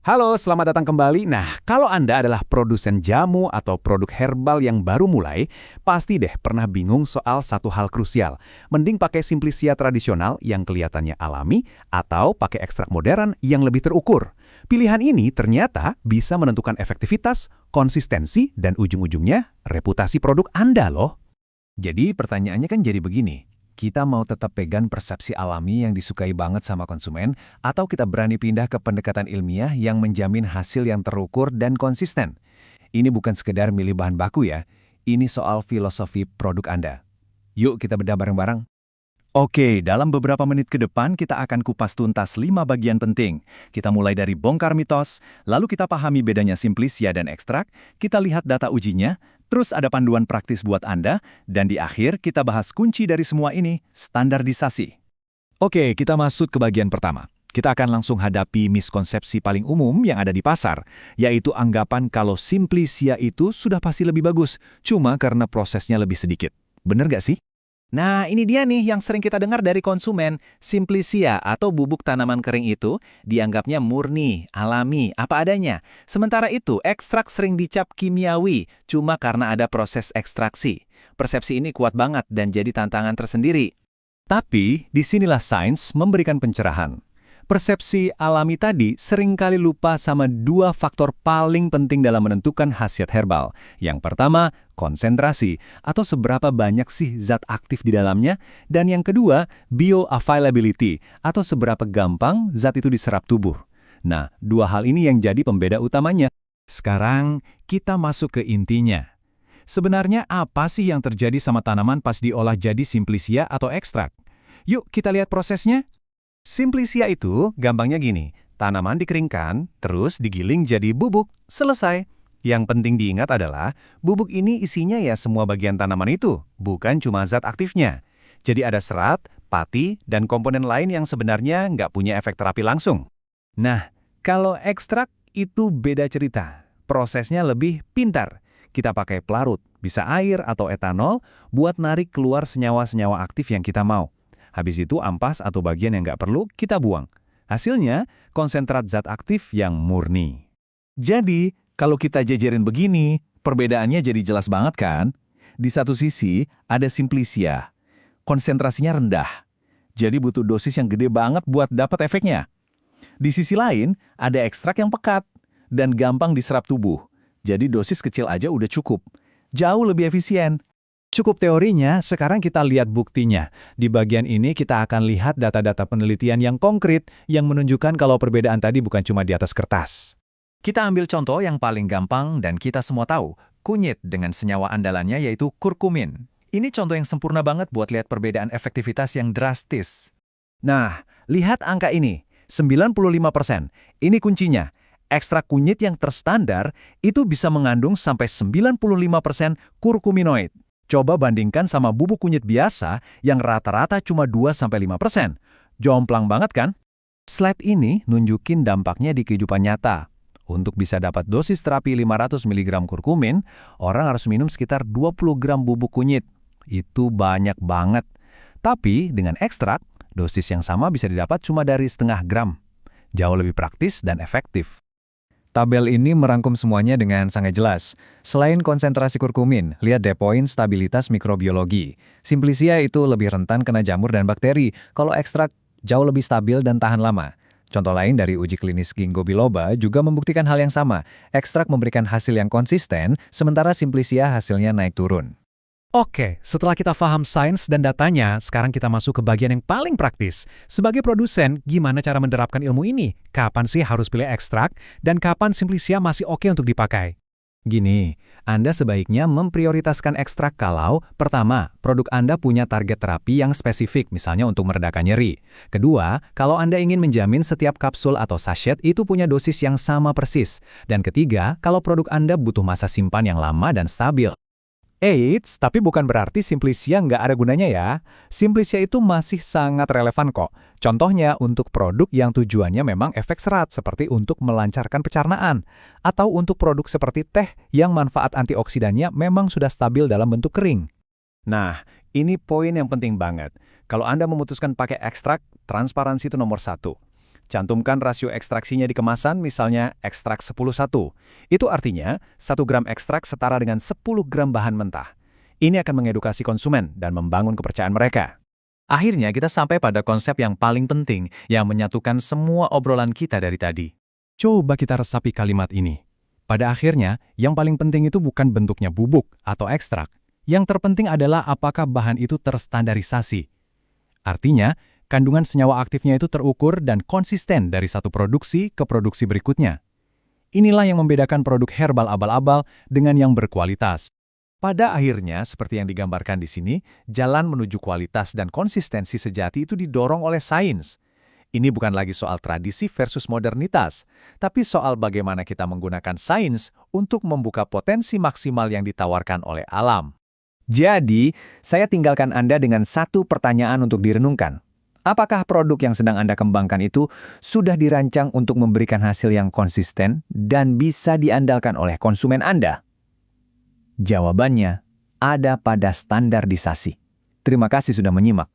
Halo, selamat datang kembali. Nah, kalau Anda adalah produsen jamu atau produk herbal yang baru mulai, pasti deh pernah bingung soal satu hal krusial. Mending pakai Simplicia tradisional yang kelihatannya alami atau pakai ekstrak modern yang lebih terukur. Pilihan ini ternyata bisa menentukan efektivitas, konsistensi, dan ujung-ujungnya reputasi produk Anda loh. Jadi pertanyaannya kan jadi begini, kita mau tetap pegang persepsi alami yang disukai banget sama konsumen, atau kita berani pindah ke pendekatan ilmiah yang menjamin hasil yang terukur dan konsisten? Ini bukan sekedar milih bahan baku ya, ini soal filosofi produk Anda. Yuk kita bedah bareng-bareng. Oke, dalam beberapa menit ke depan kita akan kupas tuntas 5 bagian penting. Kita mulai dari bongkar mitos, lalu kita pahami bedanya Simplicia dan ekstrak, kita lihat data ujinya, terus ada panduan praktis buat Anda, dan di akhir kita bahas kunci dari semua ini, standarisasi. Oke, kita masuk ke bagian pertama. Kita akan langsung hadapi miskonsepsi paling umum yang ada di pasar, yaitu anggapan kalau Simplicia itu sudah pasti lebih bagus, cuma karena prosesnya lebih sedikit. Bener gak sih? Nah, ini dia nih yang sering kita dengar dari konsumen. Simplicia atau bubuk tanaman kering itu dianggapnya murni, alami, apa adanya. Sementara itu, ekstrak sering dicap kimiawi, cuma karena ada proses ekstraksi. Persepsi ini kuat banget dan jadi tantangan tersendiri. Tapi, disinilah sains memberikan pencerahan. Persepsi alami tadi seringkali lupa sama 2 faktor paling penting dalam menentukan khasiat herbal. Yang pertama, konsentrasi, atau seberapa banyak sih zat aktif di dalamnya. Dan yang kedua, bioavailability, atau seberapa gampang zat itu diserap tubuh. Nah, 2 hal ini yang jadi pembeda utamanya. Sekarang, kita masuk ke intinya. Sebenarnya apa sih yang terjadi sama tanaman pas diolah jadi Simplicia atau ekstrak? Yuk kita lihat prosesnya. Simplicia itu gampangnya gini, tanaman dikeringkan, terus digiling jadi bubuk, selesai. Yang penting diingat adalah, bubuk ini isinya ya semua bagian tanaman itu, bukan cuma zat aktifnya. Jadi ada serat, pati, dan komponen lain yang sebenarnya nggak punya efek terapi langsung. Nah, kalau ekstrak itu beda cerita. Prosesnya lebih pintar. Kita pakai pelarut, bisa air atau etanol, buat narik keluar senyawa-senyawa aktif yang kita mau. Habis itu ampas atau bagian yang nggak perlu kita buang. Hasilnya, konsentrat zat aktif yang murni. Jadi, kalau kita jajarin begini, perbedaannya jadi jelas banget kan? Di satu sisi, ada Simplicia. Konsentrasinya rendah. Jadi butuh dosis yang gede banget buat dapat efeknya. Di sisi lain, ada ekstrak yang pekat dan gampang diserap tubuh. Jadi dosis kecil aja udah cukup. Jauh lebih efisien. Cukup teorinya, sekarang kita lihat buktinya. Di bagian ini kita akan lihat data-data penelitian yang konkret yang menunjukkan kalau perbedaan tadi bukan cuma di atas kertas. Kita ambil contoh yang paling gampang dan kita semua tahu, kunyit dengan senyawa andalannya yaitu kurkumin. Ini contoh yang sempurna banget buat lihat perbedaan efektivitas yang drastis. Nah, lihat angka ini, 95%. Ini kuncinya. Ekstrak kunyit yang terstandar itu bisa mengandung sampai 95% kurkuminoid. Coba bandingkan sama bubuk kunyit biasa yang rata-rata cuma 2-5%. Jomplang banget kan? Slide ini nunjukin dampaknya di kehidupan nyata. Untuk bisa dapat dosis terapi 500 mg kurkumin, orang harus minum sekitar 20 gram bubuk kunyit. Itu banyak banget. Tapi dengan ekstrak, dosis yang sama bisa didapat cuma dari setengah gram. Jauh lebih praktis dan efektif. Tabel ini merangkum semuanya dengan sangat jelas. Selain konsentrasi kurkumin, lihat deh poin stabilitas mikrobiologi. Simplicia itu lebih rentan kena jamur dan bakteri, kalau ekstrak jauh lebih stabil dan tahan lama. Contoh lain dari uji klinis ginkgo biloba juga membuktikan hal yang sama. Ekstrak memberikan hasil yang konsisten, sementara Simplicia hasilnya naik turun. Oke, setelah kita paham sains dan datanya, sekarang kita masuk ke bagian yang paling praktis. Sebagai produsen, gimana cara menerapkan ilmu ini? Kapan sih harus pilih ekstrak? Dan kapan Simplicia masih oke untuk dipakai? Gini, Anda sebaiknya memprioritaskan ekstrak kalau, pertama, produk Anda punya target terapi yang spesifik, misalnya untuk meredakan nyeri. Kedua, kalau Anda ingin menjamin setiap kapsul atau sachet itu punya dosis yang sama persis. Dan ketiga, kalau produk Anda butuh masa simpan yang lama dan stabil. Eits, tapi bukan berarti Simplicia nggak ada gunanya ya. Simplicia itu masih sangat relevan kok. Contohnya untuk produk yang tujuannya memang efek serat, seperti untuk melancarkan pencernaan. Atau untuk produk seperti teh yang manfaat antioksidannya memang sudah stabil dalam bentuk kering. Nah, ini poin yang penting banget. Kalau Anda memutuskan pakai ekstrak, transparansi itu nomor 1. Cantumkan rasio ekstraksinya di kemasan, misalnya ekstrak 10:1. Itu artinya 1 gram ekstrak setara dengan 10 gram bahan mentah. Ini akan mengedukasi konsumen dan membangun kepercayaan mereka. Akhirnya kita sampai pada konsep yang paling penting yang menyatukan semua obrolan kita dari tadi. Coba kita resapi kalimat ini. Pada akhirnya, yang paling penting itu bukan bentuknya bubuk atau ekstrak. Yang terpenting adalah apakah bahan itu terstandarisasi. Artinya, kandungan senyawa aktifnya itu terukur dan konsisten dari satu produksi ke produksi berikutnya. Inilah yang membedakan produk herbal abal-abal dengan yang berkualitas. Pada akhirnya, seperti yang digambarkan di sini, jalan menuju kualitas dan konsistensi sejati itu didorong oleh sains. Ini bukan lagi soal tradisi versus modernitas, tapi soal bagaimana kita menggunakan sains untuk membuka potensi maksimal yang ditawarkan oleh alam. Jadi, saya tinggalkan Anda dengan satu pertanyaan untuk direnungkan. Apakah produk yang sedang Anda kembangkan itu sudah dirancang untuk memberikan hasil yang konsisten dan bisa diandalkan oleh konsumen Anda? Jawabannya ada pada standarisasi. Terima kasih sudah menyimak.